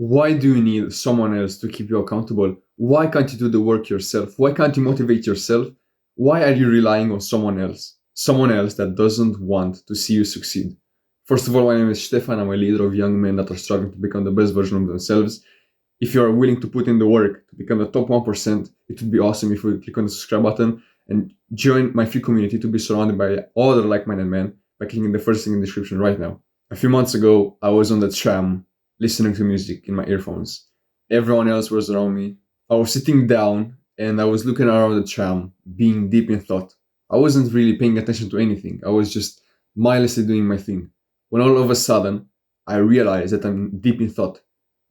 Why do you need someone else to keep you accountable? Why can't you do the work yourself? Why can't you motivate yourself? Why are you relying on someone else? Someone else that doesn't want to see you succeed. First of all, my name is Stefan. I'm a leader of young men that are struggling to become the best version of themselves. If you are willing to put in the work to become the top 1%, it would be awesome if you would click on the subscribe button and join my free community to be surrounded by other like-minded men by clicking the first thing in the description right now. A few months ago, I was on the tram listening to music in my earphones. Everyone else was around me. I was sitting down and I was looking around the tram, being deep in thought. I wasn't really paying attention to anything. I was just mindlessly doing my thing. When all of a sudden, I realized that I'm deep in thought,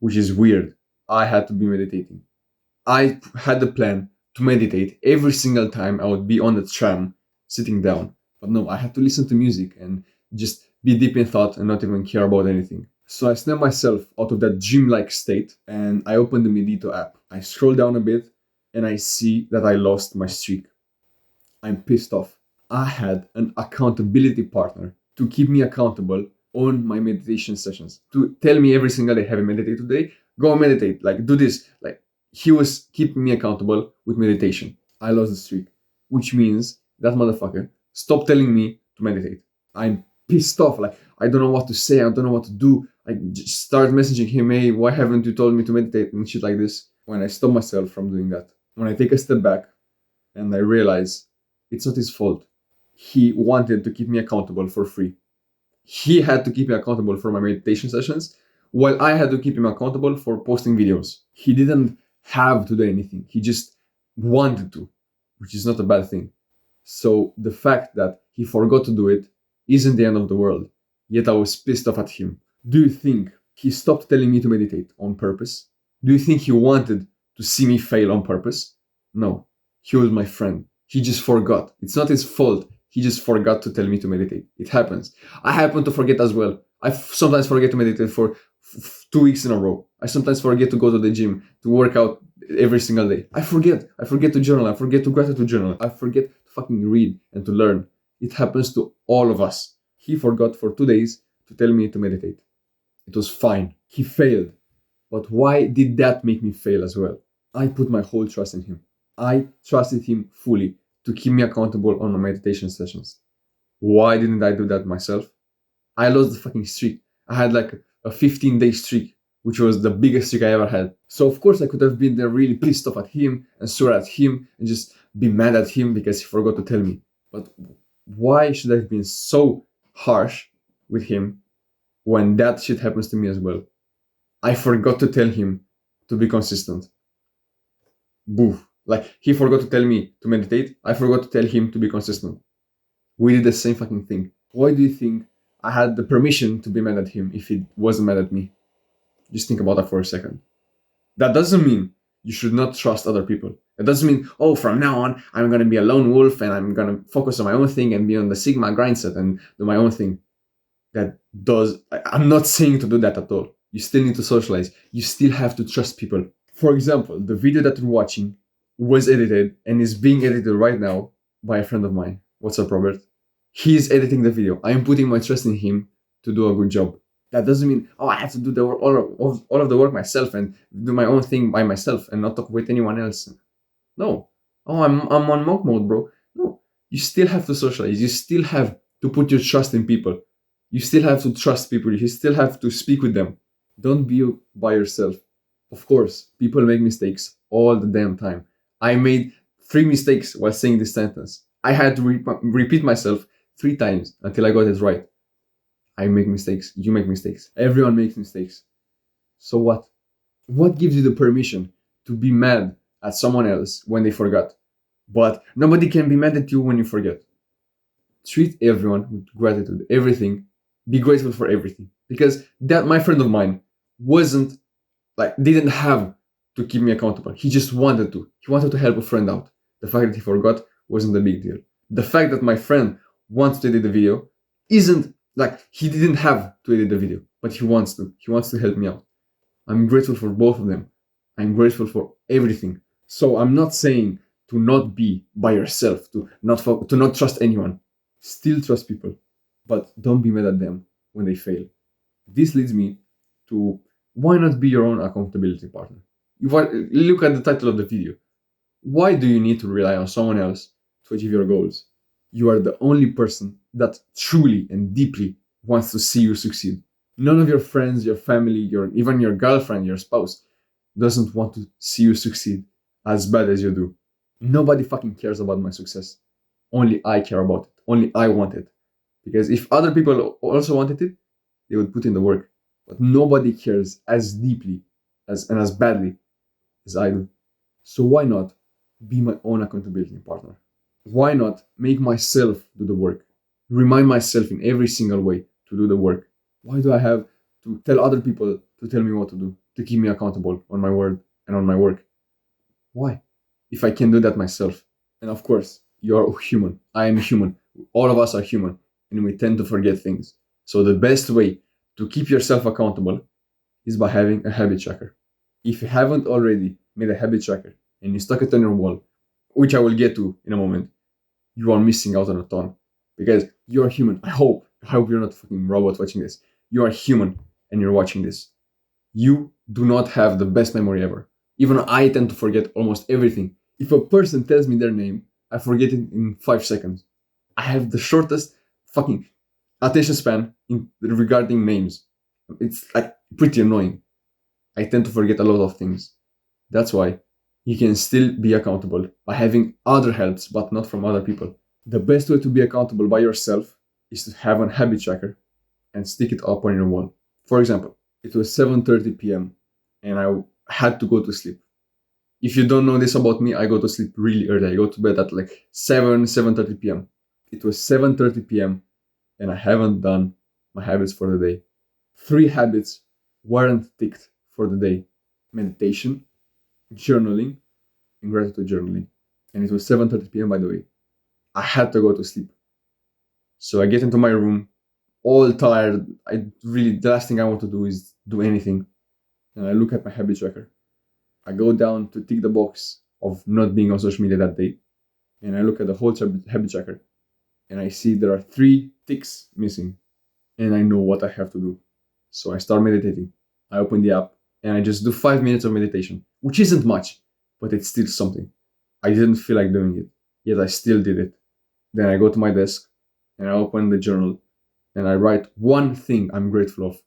which is weird. I had to be meditating. I had the plan to meditate every single time I would be on the tram sitting down. But no, I had to listen to music and just be deep in thought and not even care about anything. So I snapped myself out of that dream-like state and I opened the Medito app. I scroll down a bit and I see that I lost my streak. I'm pissed off. I had an accountability partner to keep me accountable on my meditation sessions, to tell me every single day, have you meditated today? Go meditate, like do this. Like he was keeping me accountable with meditation. I lost the streak, which means that motherfucker stopped telling me to meditate. I'm pissed off. Like I don't know what to say. I don't know what to do. I just start messaging him, hey, why haven't you told me to meditate and shit like this? When I stop myself from doing that, when I take a step back and I realize it's not his fault. He wanted to keep me accountable for free. He had to keep me accountable for my meditation sessions, while I had to keep him accountable for posting videos. He didn't have to do anything. He just wanted to, which is not a bad thing. So the fact that he forgot to do it isn't the end of the world. Yet I was pissed off at him. Do you think he stopped telling me to meditate on purpose? Do you think he wanted to see me fail on purpose? No. He was my friend. He just forgot. It's not his fault. He just forgot to tell me to meditate. It happens. I happen to forget as well. I sometimes forget to meditate for 2 weeks in a row. I sometimes forget to go to the gym, to work out every single day. I forget. I forget to journal. I forget to gratitude journal. I forget to fucking read and to learn. It happens to all of us. He forgot for 2 days to tell me to meditate. It was fine. He failed. But why did that make me fail as well? I put my whole trust in him. I trusted him fully to keep me accountable on my meditation sessions. Why didn't I do that myself? I lost the fucking streak. I had like a 15-day streak, which was the biggest streak I ever had. So of course I could have been there really pissed off at him and sore at him and just be mad at him because he forgot to tell me. But why should I have been so harsh with him when that shit happens to me as well? I forgot to tell him to be consistent. Boof. Like, he forgot to tell me to meditate. I forgot to tell him to be consistent. We did the same fucking thing. Why do you think I had the permission to be mad at him if he wasn't mad at me? Just think about that for a second. That doesn't mean you should not trust other people. It doesn't mean, oh, from now on, I'm going to be a lone wolf and I'm going to focus on my own thing and be on the Sigma grind set and do my own thing. I'm not saying to do that at all. You still need to socialize. You still have to trust people. For example, the video that you're watching was edited and is being edited right now by a friend of mine. What's up, Robert? He's editing the video. I'm putting my trust in him to do a good job. That doesn't mean, oh, I have to do all of the work myself and do my own thing by myself and not talk with anyone else. No. Oh, I'm on monk mode, bro. No. You still have to socialize. You still have to put your trust in people. You still have to trust people. You still have to speak with them. Don't be by yourself. Of course, people make mistakes all the damn time. I made 3 mistakes while saying this sentence. I had to repeat myself 3 times until I got it right. I make mistakes. You make mistakes. Everyone makes mistakes. So what? What gives you the permission to be mad at someone else when they forgot? But nobody can be mad at you when you forget. Treat everyone with gratitude. Everything. Be grateful for everything. Because that my friend of mine didn't have to keep me accountable. He just wanted to. He wanted to help a friend out. The fact that he forgot wasn't a big deal. The fact that my friend wants to edit the video isn't like he didn't have to edit the video, but he wants to. He wants to help me out. I'm grateful for both of them. I'm grateful for everything. So I'm not saying to not be by yourself, to not trust anyone. Still trust people, but don't be mad at them when they fail. This leads me to Why not be your own accountability partner? Look at the title of the video. Why do you need to rely on someone else to achieve your goals? You are the only person that truly and deeply wants to see you succeed. None of your friends, your family, even your girlfriend, your spouse doesn't want to see you succeed as bad as you do. Nobody fucking cares about my success. Only I care about it. Only I want it. Because if other people also wanted it, they would put in the work. But nobody cares as deeply and as badly as I do. So why not be my own accountability partner? Why not make myself do the work? Remind myself in every single way to do the work. Why do I have to tell other people to tell me what to do, to keep me accountable on my word and on my work? Why? If I can do that myself. And of course, you're human. I am human. All of us are human. And we tend to forget things. So the best way to keep yourself accountable is by having a habit tracker. If you haven't already made a habit tracker and you stuck it on your wall, which I will get to in a moment, you are missing out on a ton. Because you're human. I hope you're not a fucking robot watching this. You are human and you're watching this. You do not have the best memory ever. Even I tend to forget almost everything. If a person tells me their name, I forget it in 5 seconds. I have the shortest fucking attention span regarding names. It's like pretty annoying. I tend to forget a lot of things. That's why you can still be accountable by having other helps, but not from other people. The best way to be accountable by yourself is to have a habit tracker and stick it up on your wall. For example, it was 7:30 p.m. and I had to go to sleep. If you don't know this about me, I go to sleep really early. I go to bed at like 7:30 p.m. It was 7:30 p.m. and I haven't done my habits for the day. 3 habits weren't ticked for the day. Meditation, journaling, and gratitude journaling. And it was 7:30 p.m. by the way. I had to go to sleep. So I get into my room, all tired. The last thing I want to do is do anything. And I look at my habit tracker. I go down to tick the box of not being on social media that day. And I look at the whole habit tracker. And I see there are 3 ticks missing. And I know what I have to do. So I start meditating. I open the app and I just do 5 minutes of meditation, which isn't much, but it's still something. I didn't feel like doing it, yet I still did it. Then I go to my desk and I open the journal and I write one thing I'm grateful of.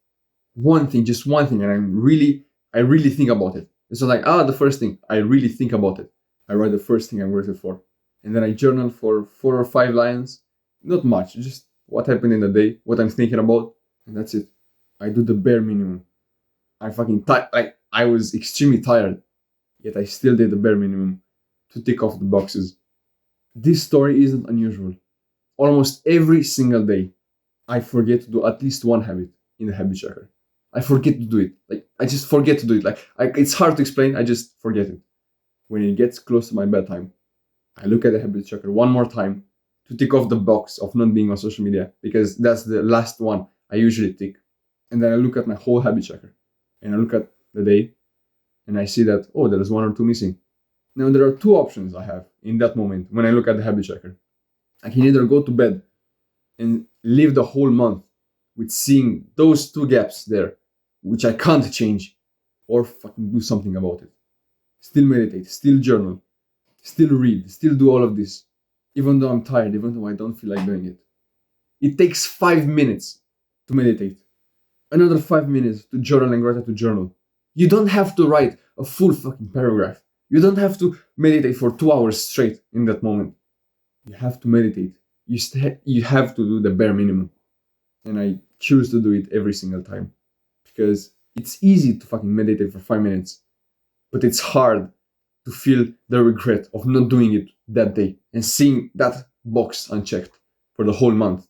One thing, just one thing. And I really think about it. It's not like, the first thing. I really think about it. I write the first thing I'm grateful for. And then I journal for 4 or 5 lines. Not much, just what happened in the day, what I'm thinking about. And that's it. I do the bare minimum. I was extremely tired. Yet I still did the bare minimum to tick off the boxes. This story isn't unusual. Almost every single day, I forget to do at least one habit in the habit tracker. I forget to do it. I just forget to do it. It's hard to explain. I just forget it. When it gets close to my bedtime, I look at the habit tracker one more time to tick off the box of not being on social media because that's the last one I usually tick. And then I look at my whole habit tracker and I look at the day and I see that, there's 1 or 2 missing. Now, there are 2 options I have in that moment when I look at the habit tracker. I can either go to bed and live the whole month with seeing those 2 gaps there, which I can't change, or fucking do something about it. Still meditate, still journal, still read, still do all of this, even though I'm tired, even though I don't feel like doing it. It takes 5 minutes to meditate, another 5 minutes to journal and gratitude journal. You don't have to write a full fucking paragraph. You don't have to meditate for 2 hours straight in that moment. You have to meditate. You have to do the bare minimum. And I choose to do it every single time. Because it's easy to fucking meditate for 5 minutes. But it's hard to feel the regret of not doing it that day. And seeing that box unchecked for the whole month.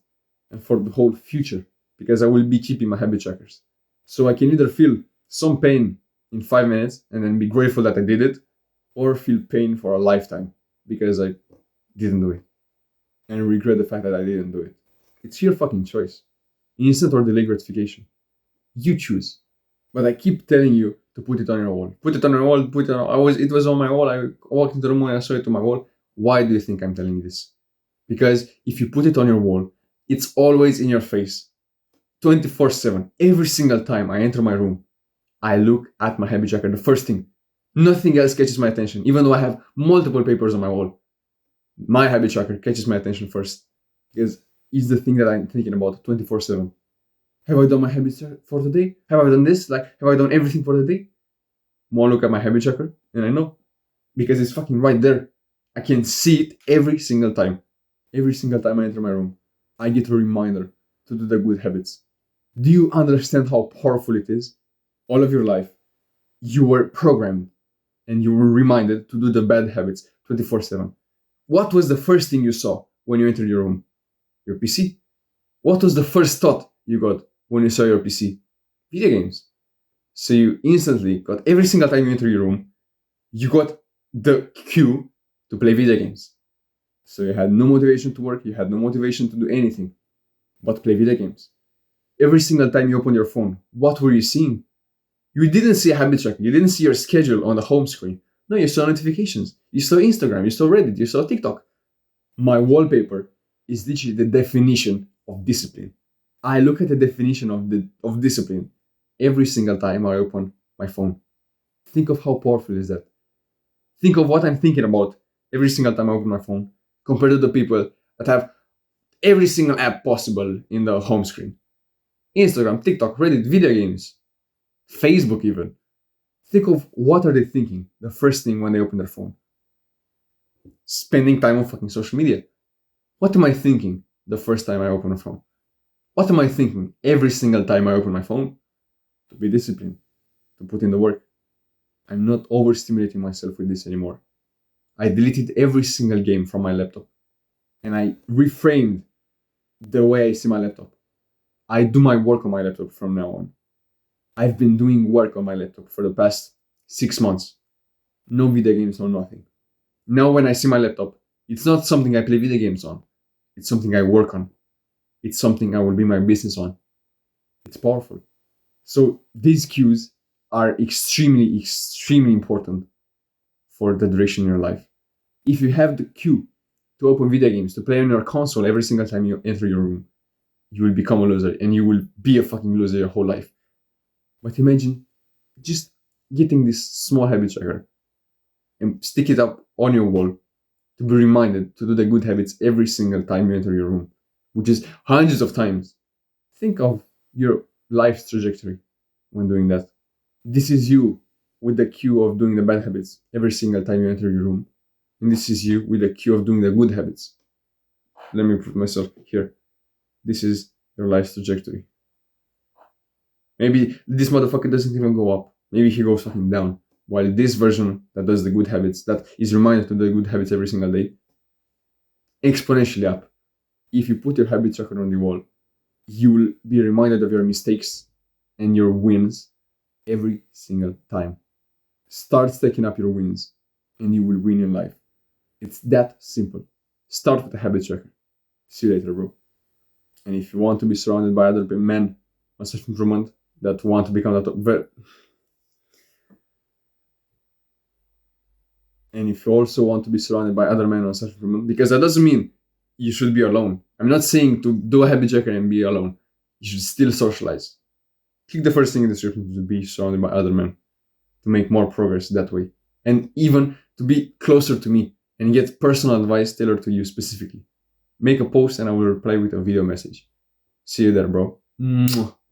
And for the whole future. Because I will be keeping my habit trackers. So I can either feel some pain in 5 minutes and then be grateful that I did it, or feel pain for a lifetime because I didn't do it and regret the fact that I didn't do it. It's your fucking choice. Instant or delayed gratification. You choose. But I keep telling you to put it on your wall. Put it on your wall, it was on my wall. I walked into the room and I saw it on my wall. Why do you think I'm telling you this? Because if you put it on your wall, it's always in your face. 24/7. Every single time I enter my room, I look at my habit tracker, the first thing. Nothing else catches my attention, even though I have multiple papers on my wall. My habit tracker catches my attention first because it's the thing that I'm thinking about 24/7. Have I done my habits for the day? Have I done this? Like, have I done everything for the day? More look at my habit tracker, and I know because it's fucking right there. I can see it every single time. Every single time I enter my room, I get a reminder to do the good habits. Do you understand how powerful it is? All of your life, you were programmed and you were reminded to do the bad habits 24/7. What was the first thing you saw when you entered your room? Your PC. What was the first thought you got when you saw your PC? Video games. So you instantly got, every single time you enter your room, you got the cue to play video games. So you had no motivation to work, you had no motivation to do anything but play video games. Every single time you opened your phone, what were you seeing? You didn't see a habit tracker, you didn't see your schedule on the home screen. No, you saw notifications, you saw Instagram, you saw Reddit, you saw TikTok. My wallpaper is literally the definition of discipline. I look at the definition of discipline every single time I open my phone. Think of how powerful is that. Think of what I'm thinking about every single time I open my phone compared to the people that have every single app possible in the home screen. Instagram, TikTok, Reddit, video games, Facebook even. Think of what are they thinking the first thing when they open their phone. Spending time on fucking social media. What am I thinking the first time I open a phone? What am I thinking every single time I open my phone? To be disciplined, to put in the work. I'm not overstimulating myself with this anymore. I deleted every single game from my laptop and I reframed the way I see my laptop. I do my work on my laptop from now on. I've been doing work on my laptop for the past 6 months. No video games, no nothing. Now when I see my laptop, it's not something I play video games on. It's something I work on. It's something I will be my business on. It's powerful. So these cues are extremely, extremely important for the duration in your life. If you have the cue to open video games, to play on your console every single time you enter your room, you will become a loser and you will be a fucking loser your whole life. But imagine just getting this small habit tracker and stick it up on your wall to be reminded to do the good habits every single time you enter your room, which is hundreds of times. Think of your life's trajectory when doing that. This is you with the cue of doing the bad habits every single time you enter your room. And this is you with the cue of doing the good habits. Let me put myself here. This is your life's trajectory. Maybe this motherfucker doesn't even go up. Maybe he goes fucking down. While this version that does the good habits, that is reminded to do the good habits every single day, exponentially up. If you put your habit tracker on the wall, you will be reminded of your mistakes and your wins every single time. Start stacking up your wins and you will win in life. It's that simple. Start with a habit tracker. See you later, bro. And if you want to be surrounded by other men on self-improvement that want to become that, and if you also want to be surrounded by other men on self-improvement, because that doesn't mean you should be alone. I'm not saying to do a habit tracker and be alone. You should still socialize. Click the first thing in the description to be surrounded by other men, to make more progress that way. And even to be closer to me and get personal advice tailored to you specifically. Make a post and I will reply with a video message. See you there, bro. Mwah.